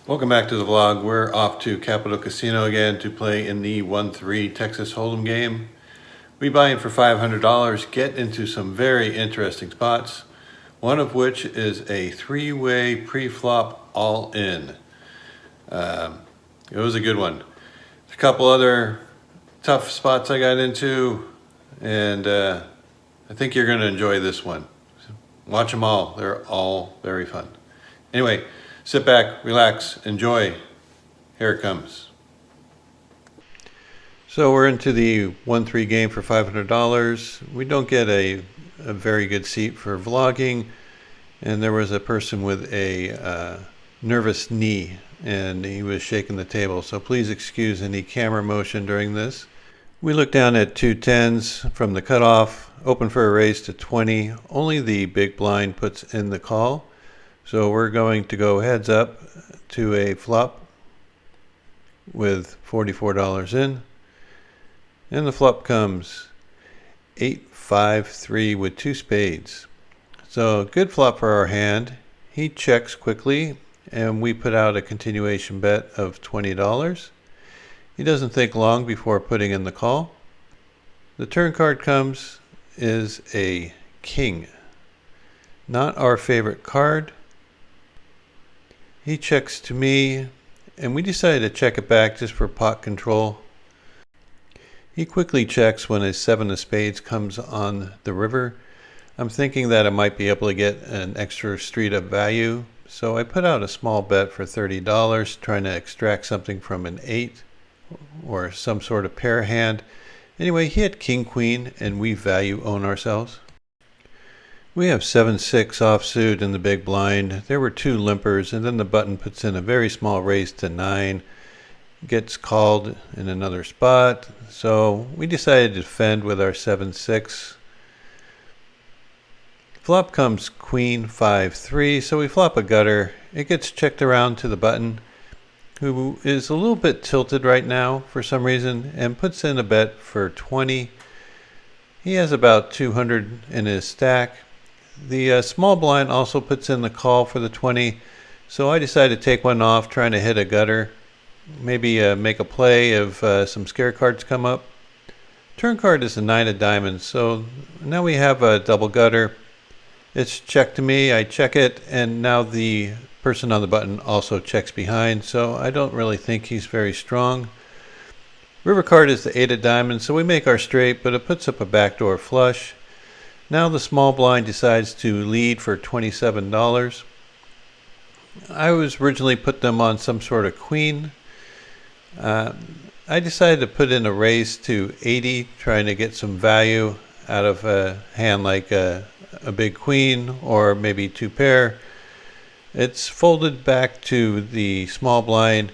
Welcome back to the vlog. We're off to Capital Casino again to play in the 1-3 Texas Hold'em game. We buy in for $500, get into some very interesting spots, one of which is a three-way pre-flop all-in. It was a good one. A couple other tough spots I got into, and I think you're going to enjoy this one. Watch them all. They're all very fun. Anyway, sit back, relax, enjoy. Here it comes. So we're into the 1-3 game for $500. We don't get a very good seat for vlogging, and there was a person with a nervous knee, and he was shaking the table, so please excuse any camera motion during this. We look down at 2 10s from the cutoff, open for a raise to 20. Only the big blind puts in the call. So we're going to go heads up to a flop with $44 in. And the flop comes 8-5-3 with 2 spades. So good flop for our hand. He checks quickly and we put out a continuation bet of $20. He doesn't think long before putting in the call. The turn card comes is a king. Not our favorite card. He checks to me, and we decided to check it back just for pot control. He quickly checks when a 7 of spades comes on the river. I'm thinking that I might be able to get an extra street of value, so I put out a small bet for $30, trying to extract something from an 8 or some sort of pair hand. Anyway, he had king queen, and we value own ourselves. We have 7-6 offsuit in the big blind. There were 2 limpers, and then the button puts in a very small raise to 9. Gets called in another spot, so we decided to defend with our 7-6. Flop comes queen 5-3, so we flop a gutter. It gets checked around to the button, who is a little bit tilted right now for some reason, and puts in a bet for 20. He has about 200 in his stack. The small blind also puts in the call for the 20, so I decided to take one off, trying to hit a gutter. Maybe make a play if some scare cards come up. Turn card is a 9 of diamonds, so now we have a double gutter. It's checked to me, I check it, and now the person on the button also checks behind, so I don't really think he's very strong. River card is the 8 of diamonds, so we make our straight, but it puts up a backdoor flush. Now the small blind decides to lead for $27. I was originally put them on some sort of queen. I decided to put in a raise to 80, trying to get some value out of a hand like a big queen or maybe 2 pair. It's folded back to the small blind,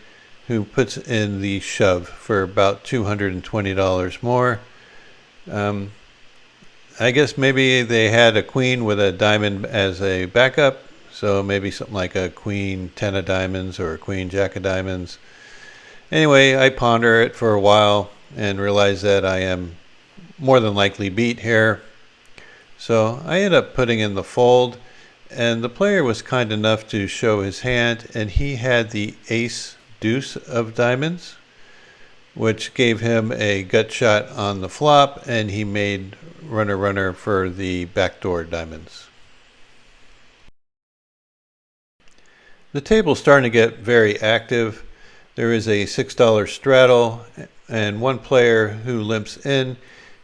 who puts in the shove for about $220 more. I guess maybe they had a queen with a diamond as a backup, so maybe something like a queen 10 of diamonds or a queen jack of diamonds. Anyway, I ponder it for a while and realize that I am more than likely beat here. So I end up putting in the fold, and the player was kind enough to show his hand, and he had the ace deuce of diamonds, which gave him a gut shot on the flop, and he made runner for the backdoor diamonds. The table's starting to get very active. There is a $6 straddle and one player who limps in.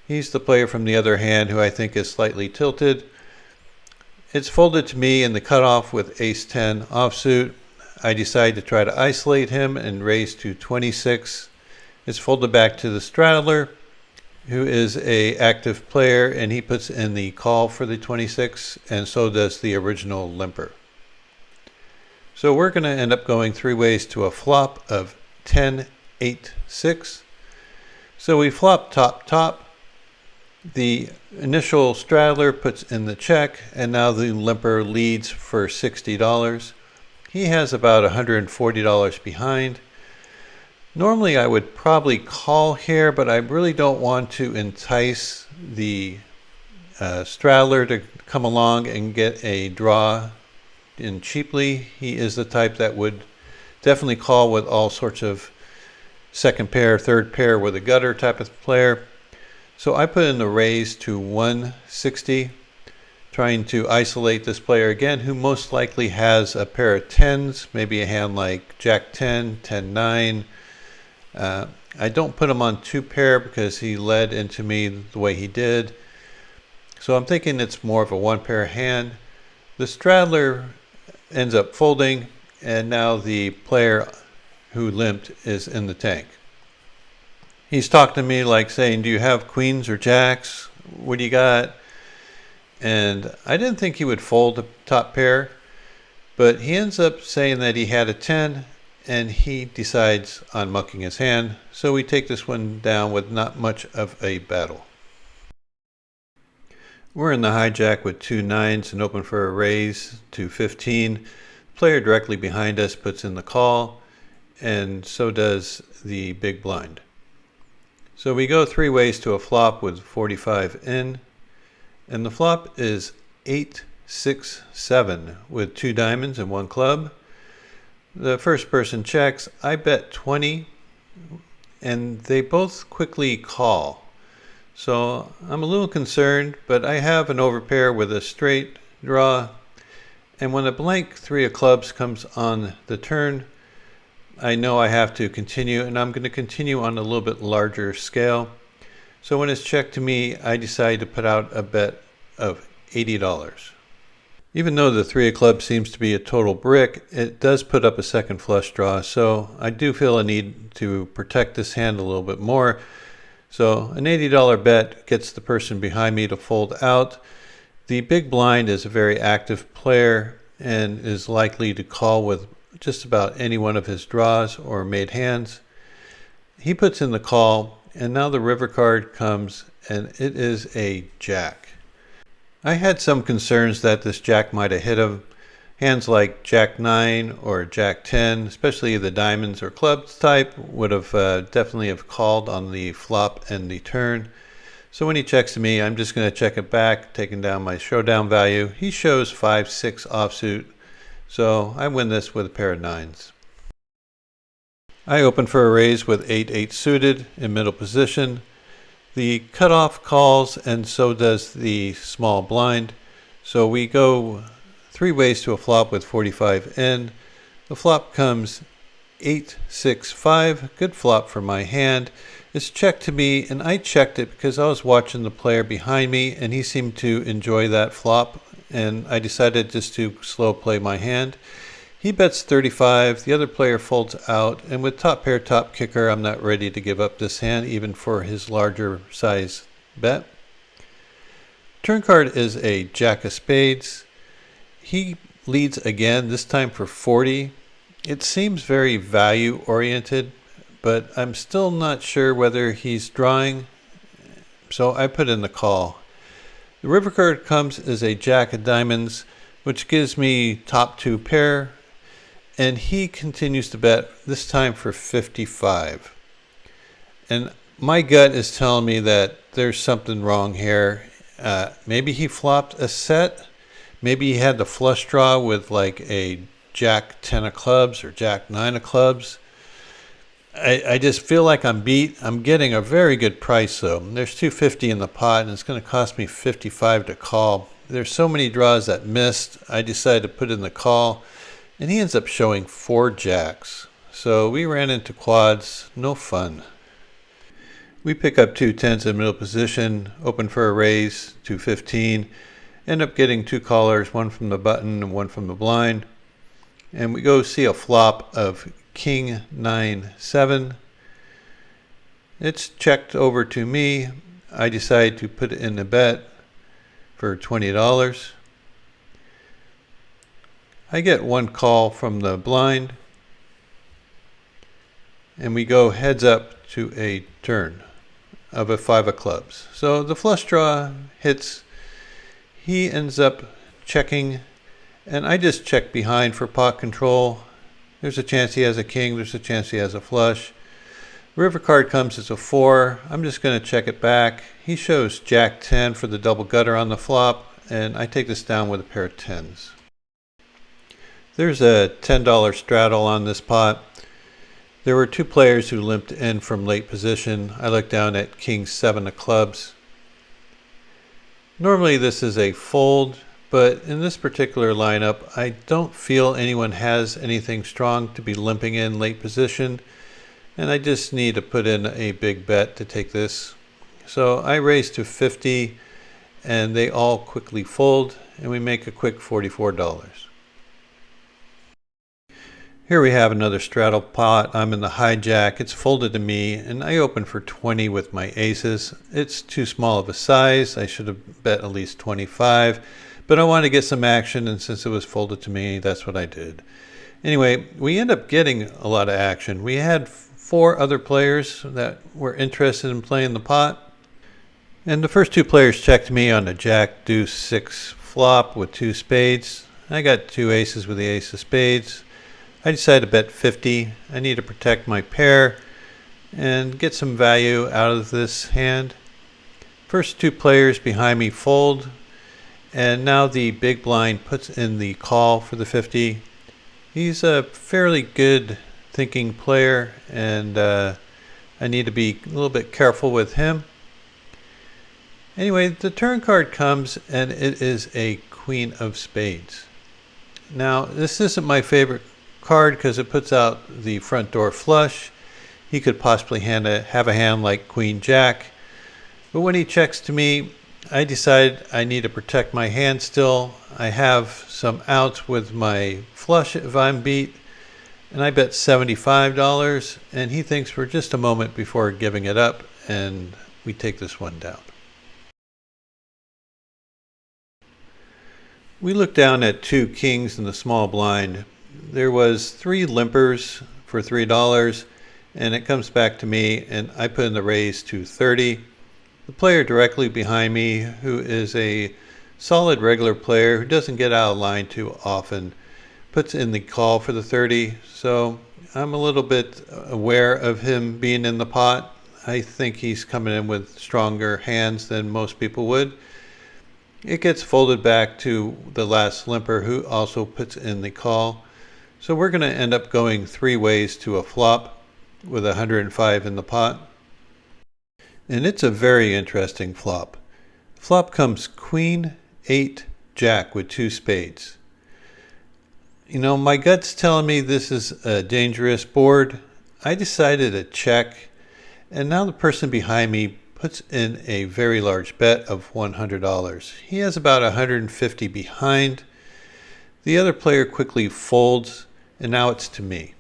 He's the player from the other hand who I think is slightly tilted. It's folded to me in the cutoff with ace 10 offsuit. I decide to try to isolate him and raise to 26. It's folded back to the straddler, who is a active player, and he puts in the call for the 26, and so does the original limper. So we're going to end up going 3 ways to a flop of 10-8-6. So we flop top. The initial straddler puts in the check, and now the limper leads for $60. He has about $140 behind. Normally I would probably call here, but I really don't want to entice the straddler to come along and get a draw in cheaply. He is the type that would definitely call with all sorts of second pair, third pair with a gutter type of player. So I put in the raise to 160, trying to isolate this player again, who most likely has a pair of tens, maybe a hand like Jack 10, 10, 9. I don't put him on two pair because he led into me the way he did. So I'm thinking it's more of a one pair hand. The straddler ends up folding, and now the player who limped is in the tank. He's talking to me like saying, do you have queens or jacks? What do you got? And I didn't think he would fold the top pair, but he ends up saying that he had a 10, and he decides on mucking his hand. So we take this one down with not much of a battle. We're in the hijack with two nines and open for a raise to 15. Player directly behind us puts in the call, and so does the big blind. So we go three ways to a flop with 45 in, and the flop is 8, 6, 7 with two diamonds and one club. The first person checks. I bet 20, and they both quickly call. So I'm a little concerned, but I have an overpair with a straight draw, and when a blank three of clubs comes on the turn, I know I have to continue, and I'm going to continue on a little bit larger scale. So when it's checked to me, I decide to put out a bet of $80. Even though the three of clubs seems to be a total brick, it does put up a second flush draw, so I do feel a need to protect this hand a little bit more. So an $80 bet gets the person behind me to fold out. The big blind is a very active player and is likely to call with just about any one of his draws or made hands. He puts in the call, and now the river card comes, and it is a jack. I had some concerns that this jack might have hit him. Hands like Jack 9 or Jack 10, especially the diamonds or clubs type, would have definitely have called on the flop and the turn. So when he checks to me, I'm just going to check it back, taking down my showdown value. He shows 5-6 offsuit, so I win this with a pair of nines. I open for a raise with 8-8 suited in middle position. The cutoff calls, and so does the small blind. So we go three ways to a flop with 45 in. The flop comes 8-6-5. Good flop for my hand. It's checked to me, and I checked it because I was watching the player behind me, and he seemed to enjoy that flop, and I decided just to slow play my hand. He bets 35, the other player folds out, and with top pair, top kicker, I'm not ready to give up this hand, even for his larger size bet. Turn card is a jack of spades. He leads again, this time for 40. It seems very value oriented, but I'm still not sure whether he's drawing, so I put in the call. The river card comes as a jack of diamonds, which gives me top two pair, and he continues to bet, this time for 55. And my gut is telling me that there's something wrong here. Maybe he flopped a set. Maybe he had the flush draw with like a Jack 10 of clubs or Jack 9 of clubs. I just feel like I'm beat. I'm getting a very good price though. There's $250 in the pot, and it's going to cost me $55 to call. There's so many draws that missed. I decided to put in the call, and he ends up showing 4 jacks. So we ran into quads. No fun. We pick up 2 tens in middle position, open for a raise, 215. End up getting 2 callers, one from the button and one from the blind. And we go see a flop of King 9-7. It's checked over to me. I decide to put it in the bet for $20. I get one call from the blind, and we go heads up to a turn of a 5 of clubs. So the flush draw hits. He ends up checking, and I just check behind for pot control. There's a chance he has a king. There's a chance he has a flush. The river card comes as a 4. I'm just going to check it back. He shows Jack 10 for the double gutter on the flop, and I take this down with a pair of 10s. There's a $10 straddle on this pot. There were two players who limped in from late position. I looked down at King 7 of clubs. Normally this is a fold, but in this particular lineup, I don't feel anyone has anything strong to be limping in late position, and I just need to put in a big bet to take this. So I raise to 50, and they all quickly fold, and we make a quick $44. Here we have another straddle pot. I'm in the hijack. It's folded to me, and I open for 20 with my aces. It's too small of a size. I should have bet at least 25, but I wanted to get some action, and since it was folded to me, that's what I did. Anyway, we end up getting a lot of action. We had 4 other players that were interested in playing the pot, and the first 2 players checked me on a Jack Deuce 6 flop with 2 spades. I got 2 aces with the ace of spades. I decided to bet 50. I need to protect my pair and get some value out of this hand. First 2 players behind me fold, and now the big blind puts in the call for the 50. He's a fairly good thinking player, and I need to be a little bit careful with him. Anyway, the turn card comes, and it is a queen of spades. Now, this isn't my favorite card because it puts out the front door flush. He could possibly have a hand like Queen Jack, but when he checks to me, I decide I need to protect my hand still. I have some outs with my flush if I'm beat, and I bet $75, and he thinks for just a moment before giving it up, and we take this one down. We look down at 2 kings in the small blind. There was 3 limpers for $3, and it comes back to me, and I put in the raise to 30. The player directly behind me, who is a solid regular player who doesn't get out of line too often, puts in the call for the 30. So I'm a little bit aware of him being in the pot. I think he's coming in with stronger hands than most people would. It gets folded back to the last limper, who also puts in the call. So we're going to end up going 3 ways to a flop with 105 in the pot. And it's a very interesting flop. Flop comes Queen 8 Jack with 2 spades. You know, my gut's telling me this is a dangerous board. I decided to check, and now the person behind me puts in a very large bet of $100. He has about 150 behind. The other player quickly folds, and now it's to me.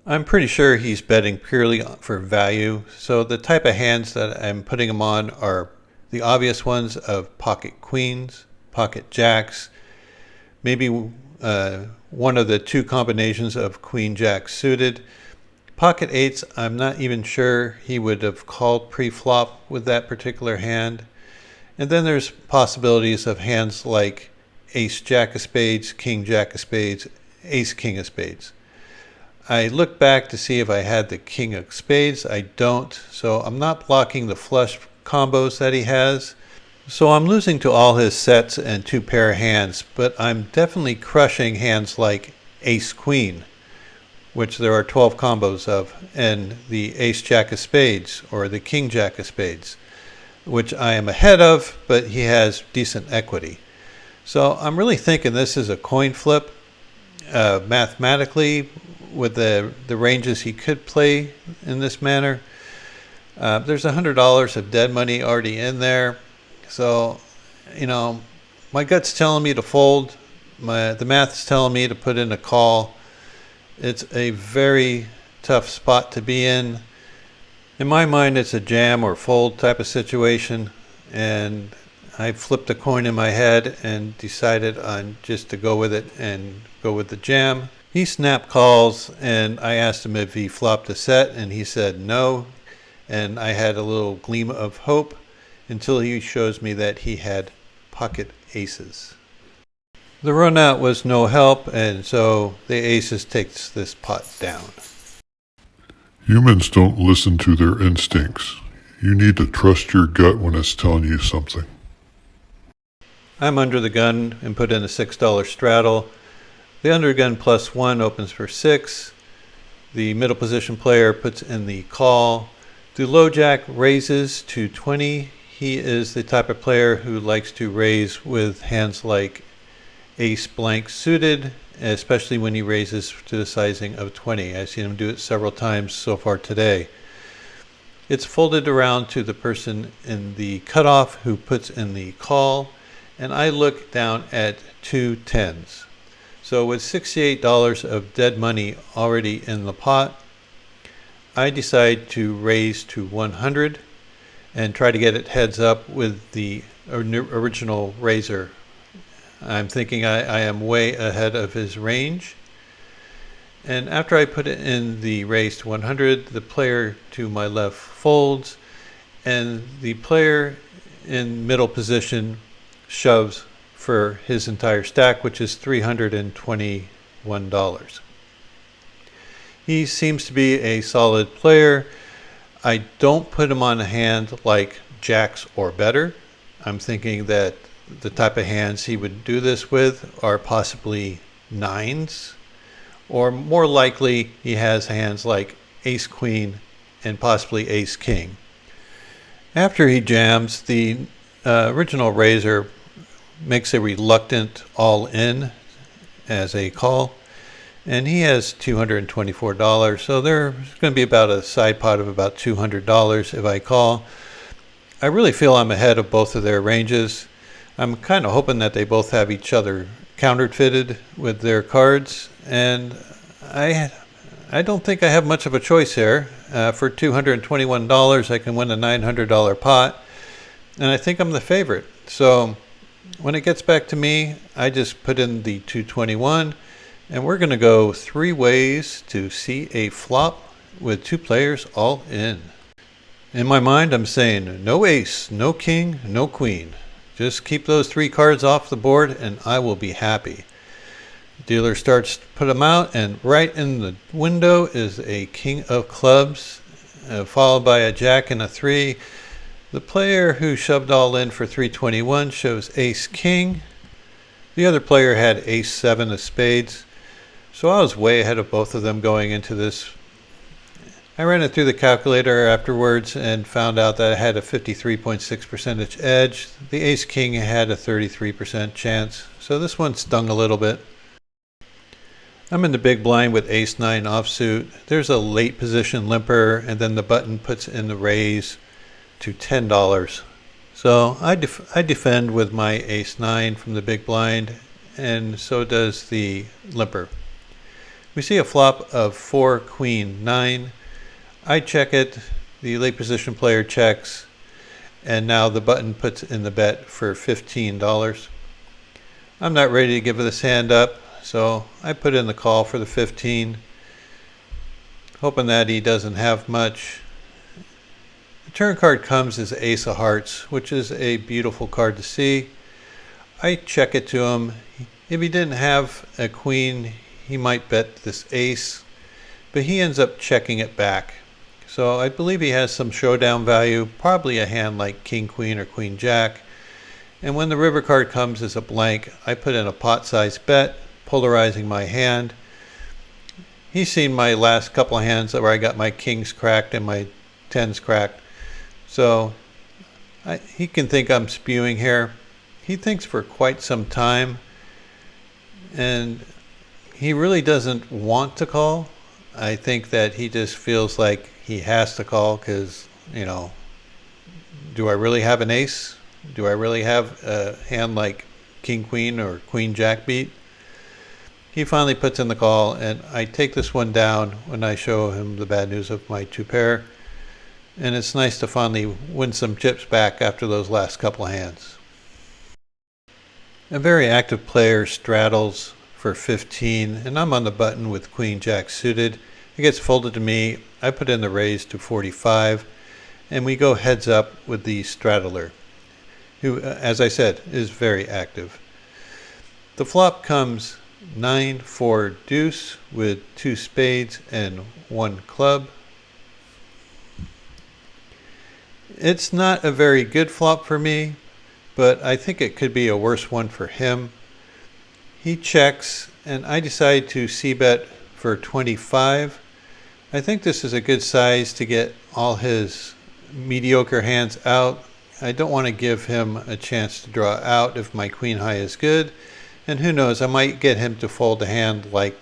I'm pretty sure he's betting purely for value, so the type of hands that I'm putting him on are the obvious ones of pocket queens, pocket jacks, maybe one of the 2 combinations of queen jack suited. Pocket 8s, I'm not even sure he would have called pre-flop with that particular hand. And then there's possibilities of hands like ace jack of spades, king jack of spades, ace king of spades. I look back to see if I had the king of spades. I don't, so I'm not blocking the flush combos that he has. So I'm losing to all his sets and 2 pair hands, but I'm definitely crushing hands like ace queen, which there are 12 combos of, and the ace jack of spades or the king jack of spades, which I am ahead of, but he has decent equity. So I'm really thinking this is a coin flip mathematically with the ranges he could play in this manner. There's $100 of dead money already in there. So, you know, my gut's telling me to fold. The math's telling me to put in a call. It's a very tough spot to be in. In my mind, it's a jam or fold type of situation, and I flipped a coin in my head and decided on just to go with it and go with the jam. He snap calls, and I asked him if he flopped a set, and he said no, and I had a little gleam of hope until he shows me that he had pocket aces. The run out was no help, and so the aces takes this pot down. Humans don't listen to their instincts. You need to trust your gut when it's telling you something. I'm under the gun and put in a $6 straddle. The undergun +1 opens for 6. The middle position player puts in the call. The low jack raises to 20. He is the type of player who likes to raise with hands like ace blank suited, especially when he raises to the sizing of 20. I've seen him do it several times so far today. It's folded around to the person in the cutoff who puts in the call, and I look down at 2 tens. So with $68 of dead money already in the pot, I decide to raise to 100 and try to get it heads up with the original raiser. I'm thinking I am way ahead of his range. And after I put it in the raise to 100, the player to my left folds, and the player in middle position shoves for his entire stack, which is $321. He seems to be a solid player. I don't put him on a hand like jacks or better. I'm thinking that the type of hands he would do this with are possibly nines, or more likely he has hands like ace queen and possibly ace king. After he jams, the original raiser makes a reluctant all in as a call, and he has $224, so there's going to be about a side pot of about $200 if I call. I really feel I'm ahead of both of their ranges. I'm kind of hoping that they both have each other counterfeited with their cards, and I don't think I have much of a choice here. For $221, I can win a $900 pot, and I think I'm the favorite. So when it gets back to me, I just put in the 221, and we're going to go 3 ways to see a flop with 2 players all in. In my mind, I'm saying no ace, no king, no queen. Just keep those 3 cards off the board and I will be happy. Dealer starts to put them out, and right in the window is a king of clubs, followed by a jack and a 3. The player who shoved all in for 321 shows ace king. The other player had ace 7 of spades. So I was way ahead of both of them going into this. I ran it through the calculator afterwards and found out that I had a 53.6% edge. The ace king had a 33% chance. So this one stung a little bit. I'm in the big blind with ace 9 offsuit. There's a late position limper, and then the button puts in the raise to $10. So I defend with my ace 9 from the big blind, and so does the limper. We see a flop of 4 queen 9. I check it, the late position player checks, and now the button puts in the bet for $15. I'm not ready to give this hand up, so I put in the call for the 15, hoping that he doesn't have much. The turn card comes as ace of hearts, which is a beautiful card to see. I check it to him. If he didn't have a queen, he might bet this ace, but he ends up checking it back. So I believe he has some showdown value, probably a hand like king queen or queen jack. And when the river card comes as a blank, I put in a pot-sized bet, polarizing my hand. He's seen my last couple of hands where I got my kings cracked and my tens cracked. So he can think I'm spewing here. He thinks for quite some time, and he really doesn't want to call. I think that he just feels like he has to call because, do I really have an ace? Do I really have a hand like king queen or queen jack beat? He finally puts in the call, and I take this one down when I show him the bad news of my 2 pair. And it's nice to finally win some chips back after those last couple of hands. A very active player straddles for 15, and I'm on the button with queen jack suited. It gets folded to me. I put in the raise to 45, and we go heads up with the straddler, who, as I said, is very active. The flop comes 9-4 deuce with 2 spades and 1 club. It's not a very good flop for me, but I think it could be a worse one for him. He checks, and I decide to c-bet for 25. I think this is a good size to get all his mediocre hands out. I don't want to give him a chance to draw out if my queen high is good. And who knows, I might get him to fold a hand like,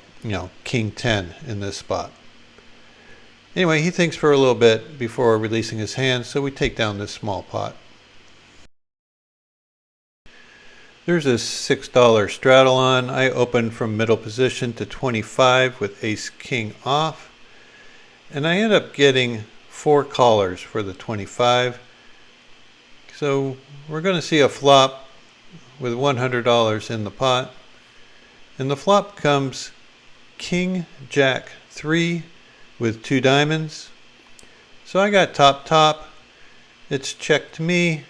King 10 in this spot. Anyway, he thinks for a little bit before releasing his hand, so we take down this small pot. There's a $6 straddle on. I opened from middle position to 25 with ace king off. And I end up getting 4 callers for the 25. So we're going to see a flop with $100 in the pot. And the flop comes King Jack 3 with 2 diamonds. So I got top. It's check to me.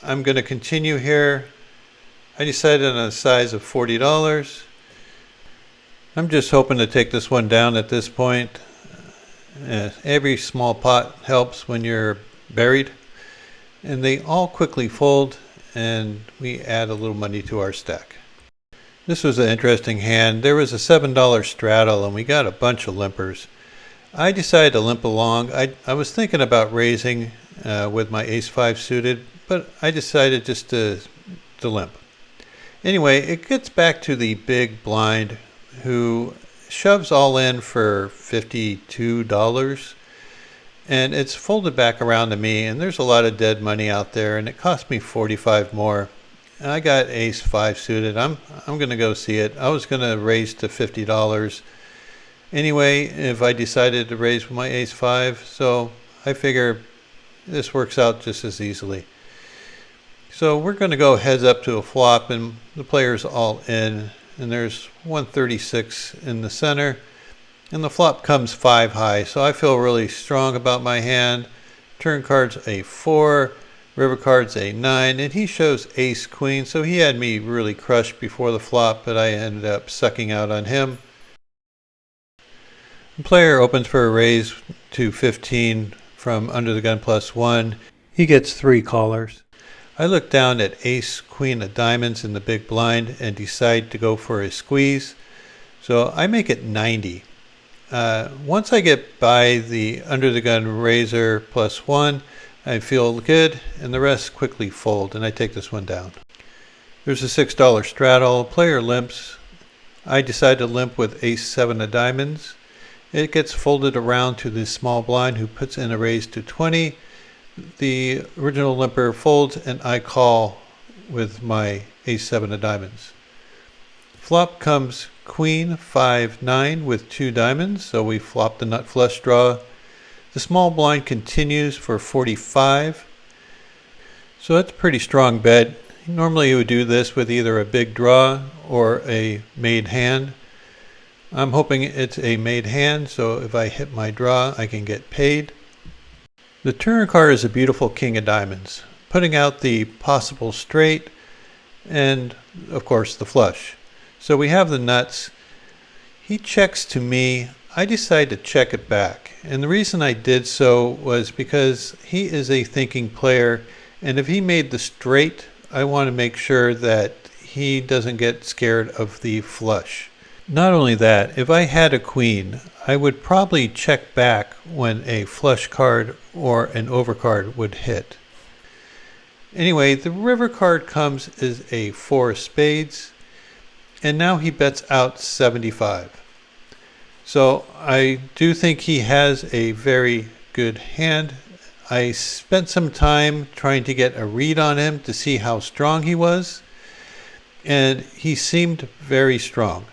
I'm going to continue here. I decided on a size of $40. I'm just hoping to take this one down at this point. Every small pot helps when you're buried. And they all quickly fold, and we add a little money to our stack. This was an interesting hand. There was a $7 straddle, and we got a bunch of limpers. I decided to limp along. I was thinking about raising with my ace-5 suited, but I decided just to limp. Anyway, it gets back to the big blind, who shoves all in for $52, and it's folded back around to me, and there's a lot of dead money out there, and it cost me 45 more. And I got ace-5 suited. I'm going to go see it. I was going to raise to $50 anyway if I decided to raise with my ace-5, so I figure this works out just as easily. So we're going to go heads up to a flop, and the player's all in, and there's 136 in the center, and the flop comes 5 high, so I feel really strong about my hand. Turn card's a 4, river card's a 9, and he shows ace queen, so he had me really crushed before the flop, but I ended up sucking out on him. The player opens for a raise to 15 from under the gun +1. He gets 3 callers. I look down at ace queen of diamonds in the big blind and decide to go for a squeeze. So I make it 90. Once I get by the under the gun raiser +1, I feel good, and the rest quickly fold, and I take this one down. There's a $6 straddle. Player limps. I decide to limp with ace-7 of diamonds. It gets folded around to the small blind, who puts in a raise to 20. The original limper folds, and I call with my ace-7 of diamonds. Flop comes queen 5-9 with 2 diamonds, so we flop the nut flush draw. The small blind continues for 45. So that's a pretty strong bet. Normally you would do this with either a big draw or a made hand. I'm hoping it's a made hand, so if I hit my draw, I can get paid. The turn card is a beautiful king of diamonds, putting out the possible straight and, of course, the flush. So we have the nuts. He checks to me. I decide to check it back. And the reason I did so was because he is a thinking player, and if he made the straight, I want to make sure that he doesn't get scared of the flush. Not only that, if I had a queen, I would probably check back when a flush card or an overcard would hit. Anyway, the river card comes as a 4 of spades, and now he bets out 75. So I do think he has a very good hand. I spent some time trying to get a read on him to see how strong he was, and he seemed very strong.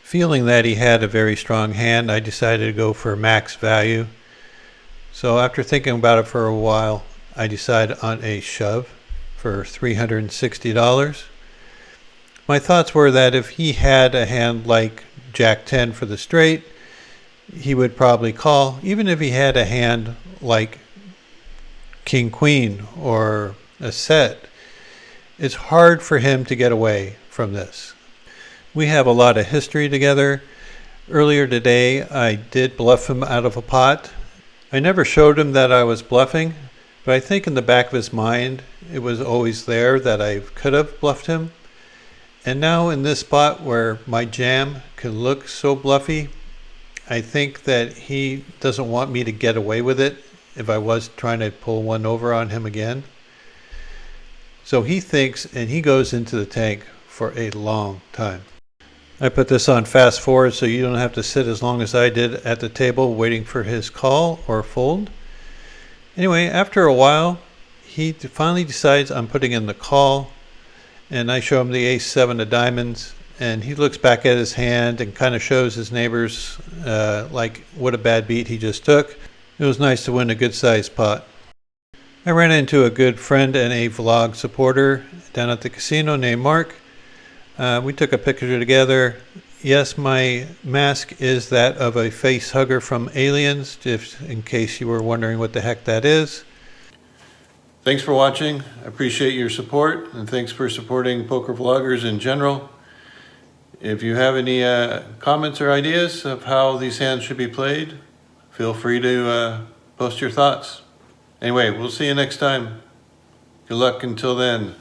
Feeling that he had a very strong hand, I decided to go for max value. So after thinking about it for a while, I decided on a shove for $360. My thoughts were that if he had a hand like Jack 10 for the straight, he would probably call. Even if he had a hand like King Queen or a set, it's hard for him to get away from this. We have a lot of history together. Earlier today, I did bluff him out of a pot. I never showed him that I was bluffing, but I think in the back of his mind, it was always there that I could have bluffed him. And now in this spot where my jam could look so bluffy, I think that he doesn't want me to get away with it if I was trying to pull one over on him again. So he thinks, and he goes into the tank for a long time. I put this on fast forward so you don't have to sit as long as I did at the table waiting for his call or fold. Anyway, after a while, he finally decides I'm putting in the call, and I show him the ace-7 of diamonds, and he looks back at his hand and kind of shows his neighbors like what a bad beat he just took. It was nice to win a good-sized pot. I ran into a good friend and a vlog supporter down at the casino named Mark. We took a picture together. Yes, my mask is that of a face hugger from Aliens, just in case you were wondering what the heck that is. Thanks for watching. I appreciate your support, and thanks for supporting poker vloggers in general. If you have any comments or ideas of how these hands should be played, feel free to post your thoughts. Anyway, we'll see you next time. Good luck until then.